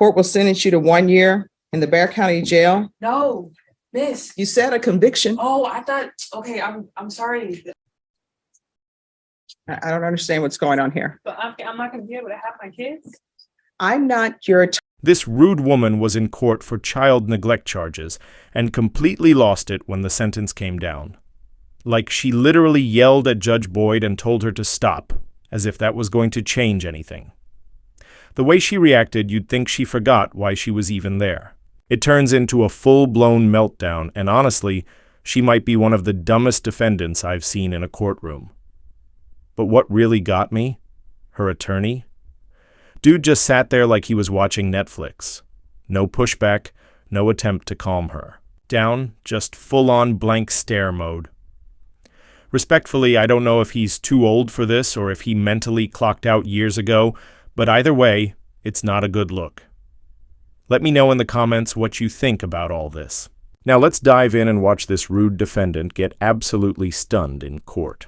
Court will sentence you to 1 year in the Bear County Jail. No, miss. You said a conviction. Oh, I thought, okay, I'm sorry, I don't understand what's going on here. but I'm not gonna be able to have my kids. I'm not your attorney. This rude woman was in court for child neglect charges and completely lost it when the sentence came down. Like she literally yelled at Judge Boyd and told her to stop, as if that was going to change anything. The way she reacted, you'd think she forgot why she was even there. It turns into a full-blown meltdown, and honestly, she might be one of the dumbest defendants I've seen in a courtroom. But what really got me? Her attorney? Dude just sat there like he was watching Netflix. No pushback, no attempt to calm her. Down, just full-on blank stare mode. Respectfully, I don't know if he's too old for this or if he mentally clocked out years ago, but either way, it's not a good look. Let me know in the comments what you think about all this. Now let's dive in and watch this rude defendant get absolutely stunned in court.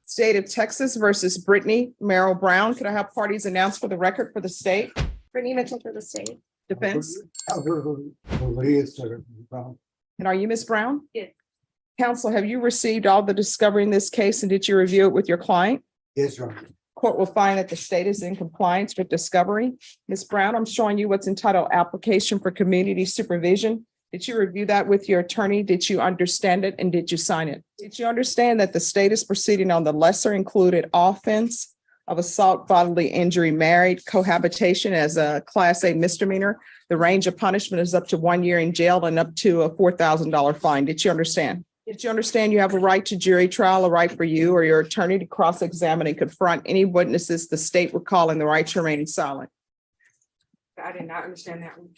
State of Texas versus Brittany Merrill Brown. Could I have parties announced for the record for the state? Brittany Mitchell for the state. Defense. And And are you Ms. Brown? Yes. Counsel, have you received all the discovery in this case and did you review it with your client? Yes, Your Honor. Court will find that the state is in compliance with discovery. Ms. Brown, I'm showing you what's entitled Application for Community Supervision. Did you review that with your attorney? Did you understand it and did you sign it? Did you understand that the state is proceeding on the lesser included offense of assault, bodily injury, married cohabitation as a Class A misdemeanor? The range of punishment is up to 1 year in jail and up to a $4,000 fine. Did you understand? Did you understand you have a right to jury trial, a right for you or your attorney to cross-examine and confront any witnesses the state would call in the right to remain silent? I did not understand that one.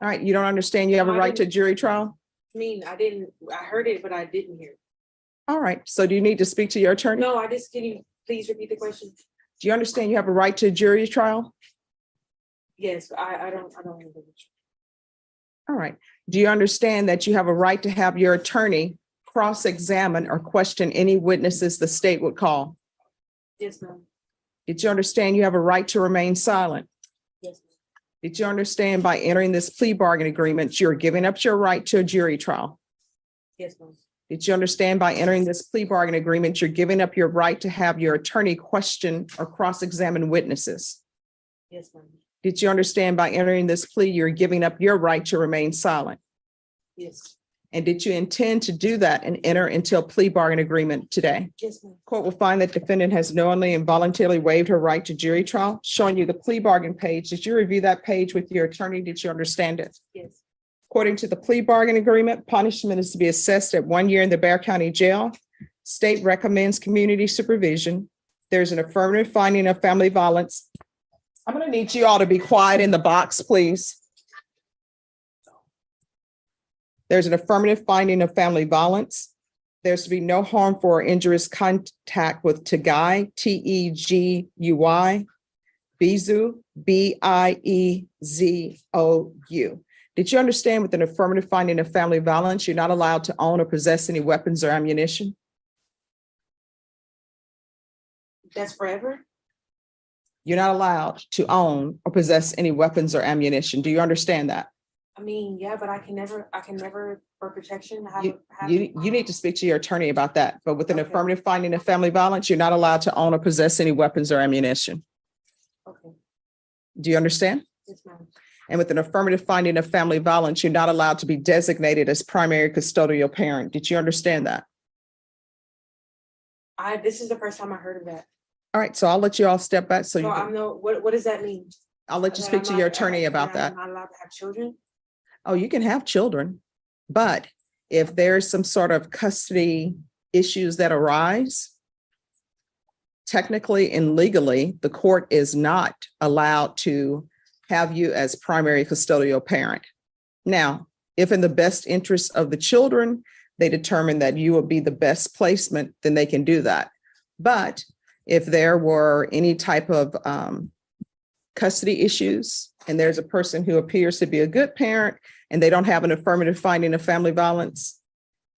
All right, you don't understand you have a right to jury trial? I mean, I heard it, but I didn't hear it. All right, so do you need to speak to your attorney? No, can you please repeat the question? Do you understand you have a right to jury trial? Yes, I don't know. All right. Do you understand that you have a right to have your attorney cross-examine or question any witnesses the state would call? Yes, ma'am. Did you understand you have a right to remain silent? Yes, ma'am. Did you understand by entering this plea bargain agreement, you're giving up your right to a jury trial? Yes, ma'am. Did you understand by entering this plea bargain agreement, you're giving up your right to have your attorney question or cross-examine witnesses? Yes, ma'am. Did you understand by entering this plea, you're giving up your right to remain silent? Yes. And did you intend to do that and enter into a plea bargain agreement today? Yes, ma'am. Court will find that defendant has knowingly and voluntarily waived her right to jury trial, showing you the plea bargain page. Did you review that page with your attorney? Did you understand it? Yes. According to the plea bargain agreement, punishment is to be assessed at 1 year in the Bear County Jail. State recommends community supervision. There's an affirmative finding of family violence. I'm going to need you all to be quiet in the box, please. There's an affirmative finding of family violence. There's to be no harmful or injurious contact with Tegui, Tegui, Bizu, Biezou. Did you understand with an affirmative finding of family violence, you're not allowed to own or possess any weapons or ammunition? That's forever? You're not allowed to own or possess any weapons or ammunition. Do you understand that? I mean, yeah, but I can never for protection You need to speak to your attorney about that. But with an Okay. affirmative finding of family violence, you're not allowed to own or possess any weapons or ammunition. Okay. Do you understand? Yes, ma'am. And with an affirmative finding of family violence, you're not allowed to be designated as primary custodial parent. Did you understand that? This is the first time I heard of that. All right, so I'll let you all step back. So So I'm no, what does that mean? I'll let you That speak I'm to not- your attorney about that. I'm not allowed to have children? Oh, you can have children, but if there's some sort of custody issues that arise, technically and legally, the court is not allowed to have you as primary custodial parent. Now, if in the best interest of the children, they determine that you will be the best placement, then they can do that. But if there were any type of custody issues, and there's a person who appears to be a good parent and they don't have an affirmative finding of family violence,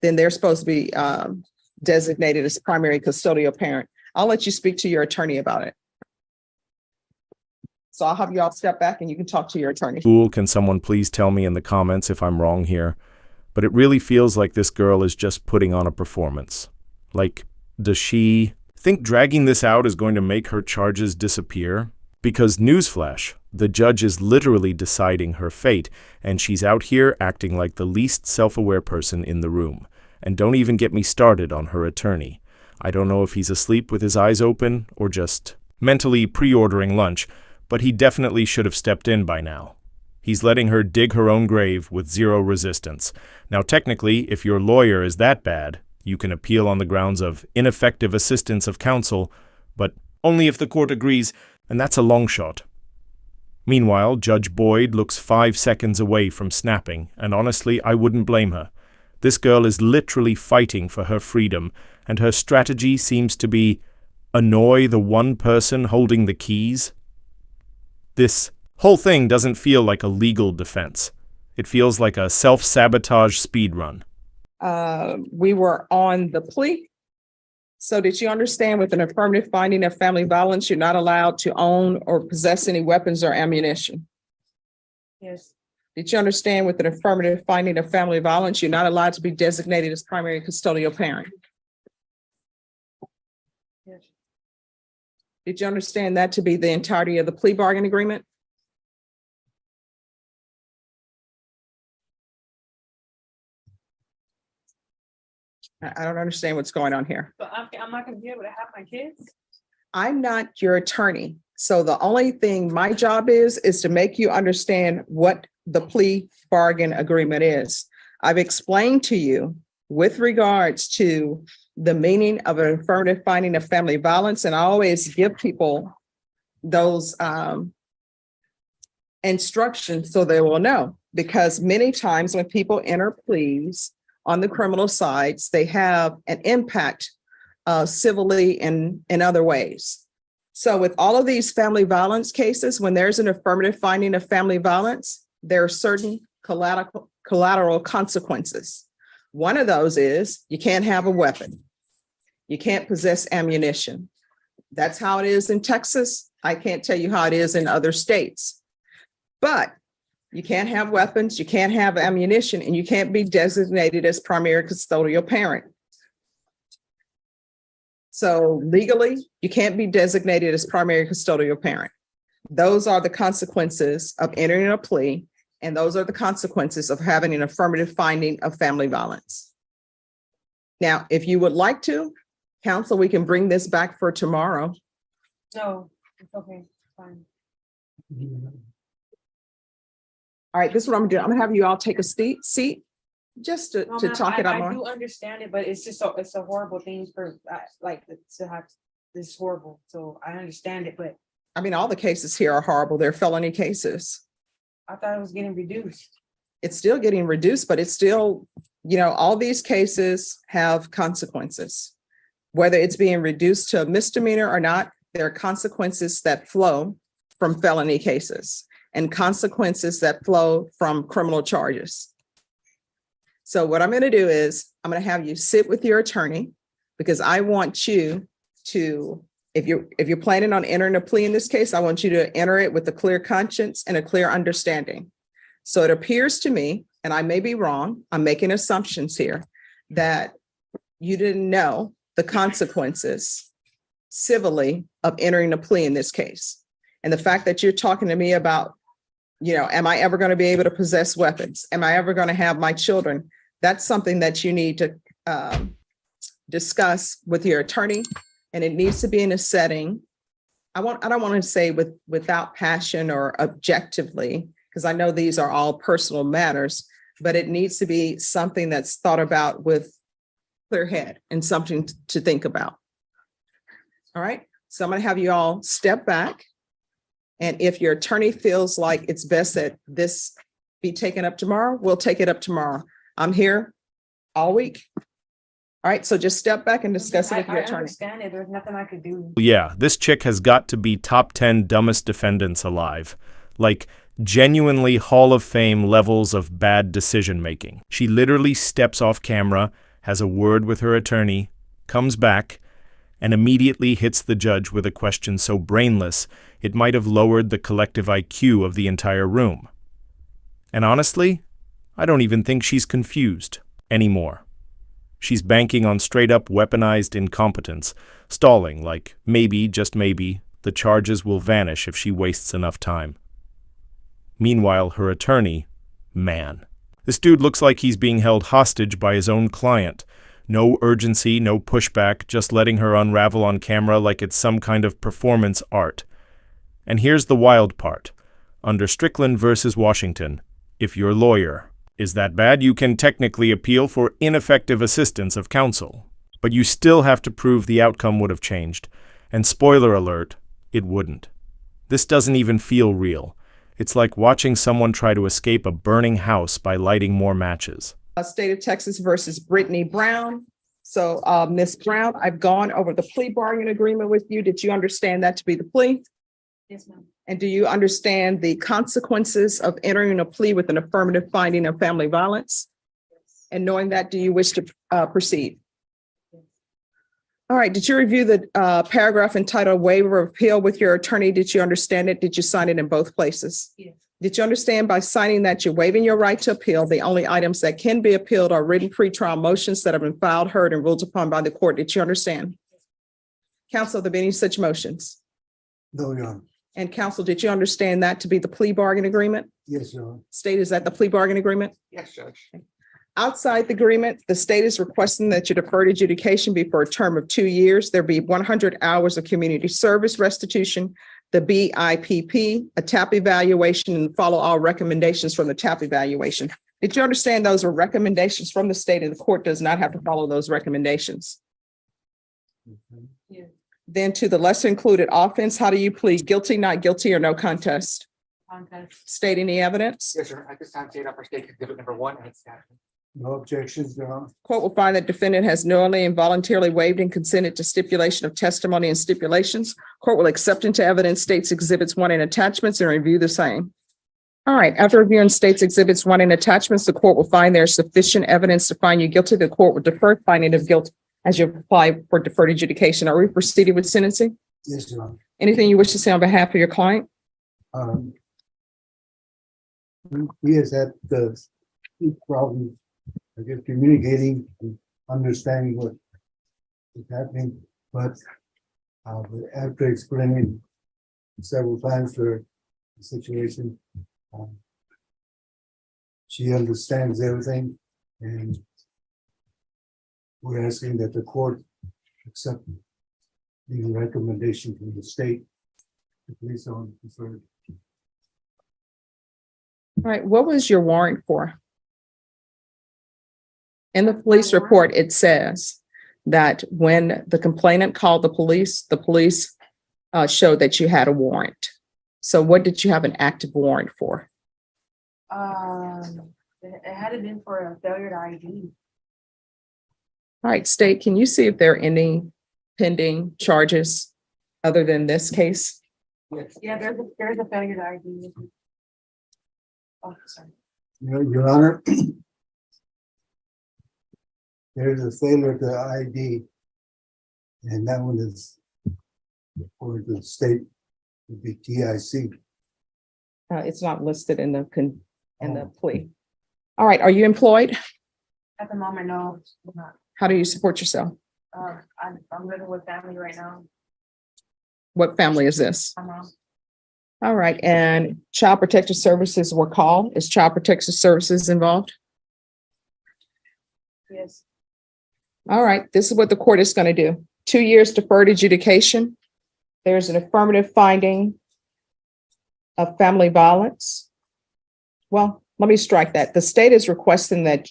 then they're supposed to be designated as primary custodial parent. I'll let you speak to your attorney about it. So I'll have you all step back and you can talk to your attorney. Cool, can someone please tell me in the comments if I'm wrong here? But it really feels like this girl is just putting on a performance. Like, does she think dragging this out is going to make her charges disappear? Because newsflash, the judge is literally deciding her fate, and she's out here acting like the least self-aware person in the room. And don't even get me started on her attorney. I don't know if he's asleep with his eyes open or just mentally pre-ordering lunch, but he definitely should have stepped in by now. He's letting her dig her own grave with zero resistance. Now, technically, if your lawyer is that bad, you can appeal on the grounds of ineffective assistance of counsel, but only if the court agrees, and that's a long shot. Meanwhile, Judge Boyd looks 5 seconds away from snapping, and honestly, I wouldn't blame her. This girl is literally fighting for her freedom, and her strategy seems to be annoy the one person holding the keys. This whole thing doesn't feel like a legal defense. It feels like a self-sabotage speedrun. We were on the plea. So did you understand with an affirmative finding of family violence, you're not allowed to own or possess any weapons or ammunition? Yes, Did you understand with an affirmative finding of family violence, you're not allowed to be designated as primary custodial parent? yes, Did you understand that to be the entirety of the plea bargain agreement? I don't understand what's going on here. but I'm not gonna be able to have my kids. I'm not your attorney. So the only thing my job is to make you understand what the plea bargain agreement is. I've explained to you with regards to the meaning of an affirmative finding of family violence, and I always give people those instructions so they will know. Because many times when people enter pleas on the criminal sides, they have an impact civilly and in other ways. So with all of these family violence cases, when there's an affirmative finding of family violence, there are certain collateral consequences. One of those is you can't have a weapon. You can't possess ammunition. That's how it is in Texas. I can't tell you how it is in other states. But you can't have weapons, you can't have ammunition, and you can't be designated as primary custodial parent. So legally, you can't be designated as primary custodial parent. Those are the consequences of entering a plea, and those are the consequences of having an affirmative finding of family violence. Now, if you would like to, counsel, we can bring this back for tomorrow. No, it's okay, fine. All right, this is what I'm gonna do. I'm gonna have you all take a seat just to No, ma'am, talk it out I more. do understand it, but it's just it's a horrible thing for like to have. This is horrible, so I understand it, but I mean, all the cases here are horrible. They're felony cases. I thought it was getting reduced. It's still getting reduced, but it's still, all these cases have consequences. Whether it's being reduced to a misdemeanor or not, there are consequences that flow from felony cases and consequences that flow from criminal charges. So what I'm going to do is I'm going to have you sit with your attorney, because I want you to, if you're planning on entering a plea in this case, I want you to enter it with a clear conscience and a clear understanding. So it appears to me, and I may be wrong, I'm making assumptions here, that you didn't know the consequences civilly of entering a plea in this case. And the fact that you're talking to me about, am I ever going to be able to possess weapons? Am I ever going to have my children? That's something that you need to discuss with your attorney, and it needs to be in a setting. I don't want to say without passion or objectively, because I know these are all personal matters, but it needs to be something that's thought about with clear head and something to think about. All right, so I'm going to have you all step back. And if your attorney feels like it's best that this be taken up tomorrow, we'll take it up tomorrow. I'm here all week. All right, so just step back and discuss it with your I attorney. understand it. There's nothing I could do. Yeah, this chick has got to be top 10 dumbest defendants alive. Like, genuinely Hall of Fame levels of bad decision making. She literally steps off camera, has a word with her attorney, comes back, and immediately hits the judge with a question so brainless it might have lowered the collective IQ of the entire room. And honestly, I don't even think she's confused anymore. She's banking on straight-up weaponized incompetence, stalling like maybe, just maybe, the charges will vanish if she wastes enough time. Meanwhile, her attorney, man. This dude looks like he's being held hostage by his own client. No urgency, no pushback, just letting her unravel on camera like it's some kind of performance art. And here's the wild part. Under Strickland versus Washington, if your lawyer is that bad, you can technically appeal for ineffective assistance of counsel. But you still have to prove the outcome would have changed. And spoiler alert, it wouldn't. This doesn't even feel real. It's like watching someone try to escape a burning house by lighting more matches. State of Texas versus Brittany Brown. So, Ms. Brown, I've gone over the plea bargain agreement with you. Did you understand that to be the plea? Yes, ma'am. And do you understand the consequences of entering a plea with an affirmative finding of family violence? And knowing that, do you wish to proceed? All right. Did you review the paragraph entitled waiver of appeal with your attorney? Did you understand it? Did you sign it in both places? Yes. Did you understand by signing that you're waiving your right to appeal? The only items that can be appealed are written pretrial motions that have been filed, heard, and ruled upon by the court. Did you understand? Counsel, have there been any such motions? No, Your Honor. And counsel, did you understand that to be the plea bargain agreement? Yes, Your Honor. State, is that the plea bargain agreement? Yes, Judge. Outside the agreement, the state is requesting that your deferred adjudication be for a term of 2 years. There be 100 hours of community service restitution, the BIPP, a TAP evaluation, and follow all recommendations from the TAP evaluation. Did you understand those are recommendations from the state and the court does not have to follow those recommendations? Yeah. Then to the lesser included offense, how do you plead? Guilty, not guilty, or no contest? Contest. State any evidence? Yes, sir. At this time, date up for state exhibit number 1 and its attachment. No objections, Your Honor. Court will find that defendant has knowingly and voluntarily waived and consented to stipulation of testimony and stipulations. Court will accept into evidence states exhibits 1 and attachments and review the same. All right, after reviewing states exhibits 1 and attachments, the court will find there is sufficient evidence to find you guilty. The court will defer finding of guilt as you apply for deferred adjudication. Are we proceeding with sentencing? Yes, Your Honor. Anything you wish to say on behalf of your client? He has had the problem, I guess, communicating, and understanding what is happening, but after explaining several times for the situation, she understands everything, and we're asking that the court accept the recommendation from the state to place on deferred. All right, what was your warrant for? In the police report, it says that when the complainant called the police showed that you had a warrant. So what did you have an active warrant for? It had been for a failure to ID. All right, state, can you see if there are any pending charges other than this case? Yes. Yeah, there's a failure to ID. Oh, sorry. Your Honor, there's a failure to ID, and that one is for the state would be TIC. It's not listed in the plea. All right, are you employed? At the moment, no, I'm not. How do you support yourself? I'm living with family right now. What family is this? My mom. All right, and Child Protective Services were called. Is Child Protective Services involved? Yes. All right, this is what the court is going to do. 2 years deferred adjudication. There's an affirmative finding of family violence. Well, let me strike that. The state is requesting that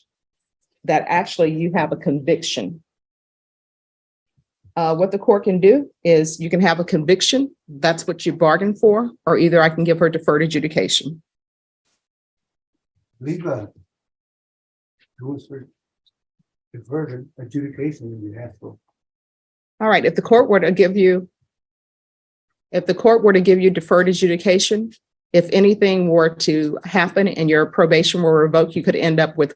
actually you have a conviction. What the court can do is you can have a conviction. That's what you bargained for, or either I can give her deferred adjudication. Leave for deferred adjudication in behalf of. All right, if the court were to give you deferred adjudication, if anything were to happen and your probation were revoked, you could end up with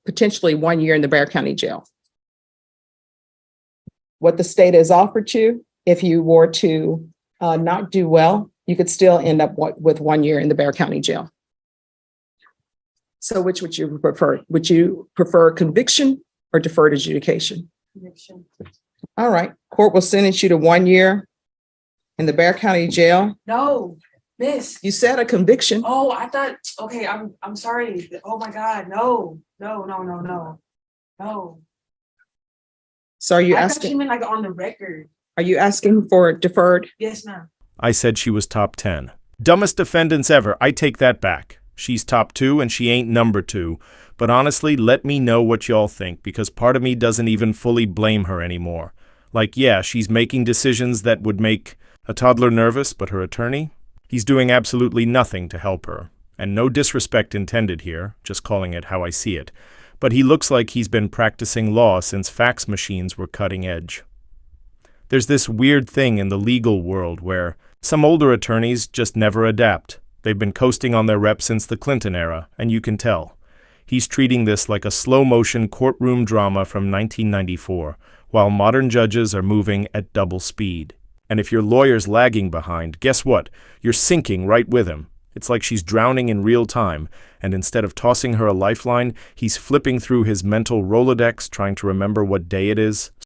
potentially 1 year in the Bexar County Jail. what the state has offered you, if you were to not do well, you could still end up with 1 year in the Bear County Jail. So which would you prefer? Would you prefer conviction or deferred adjudication? Conviction. All right, court will sentence you to 1 year in the Bear County Jail. No, miss. You said a conviction. Oh, I thought, okay, I'm sorry. Oh my God, no, no, no, no, no. No. So are you I thought you asking, meant like on the record. are you asking for deferred? Yes, ma'am. I said she was top 10. Dumbest defendants ever. I take that back. She's top 2 and she ain't number 2. But honestly, let me know what y'all think, because part of me doesn't even fully blame her anymore. Like, yeah, she's making decisions that would make a toddler nervous, but her attorney? He's doing absolutely nothing to help her. And no disrespect intended here, just calling it how I see it. But he looks like he's been practicing law since fax machines were cutting edge. There's this weird thing in the legal world where some older attorneys just never adapt. They've been coasting on their rep since the Clinton era, and you can tell. He's treating this like a slow-motion courtroom drama from 1994, while modern judges are moving at double speed. And if your lawyer's lagging behind, guess what? You're sinking right with him. It's like she's drowning in real time, and instead of tossing her a lifeline, he's flipping through his mental Rolodex trying to remember what day it is,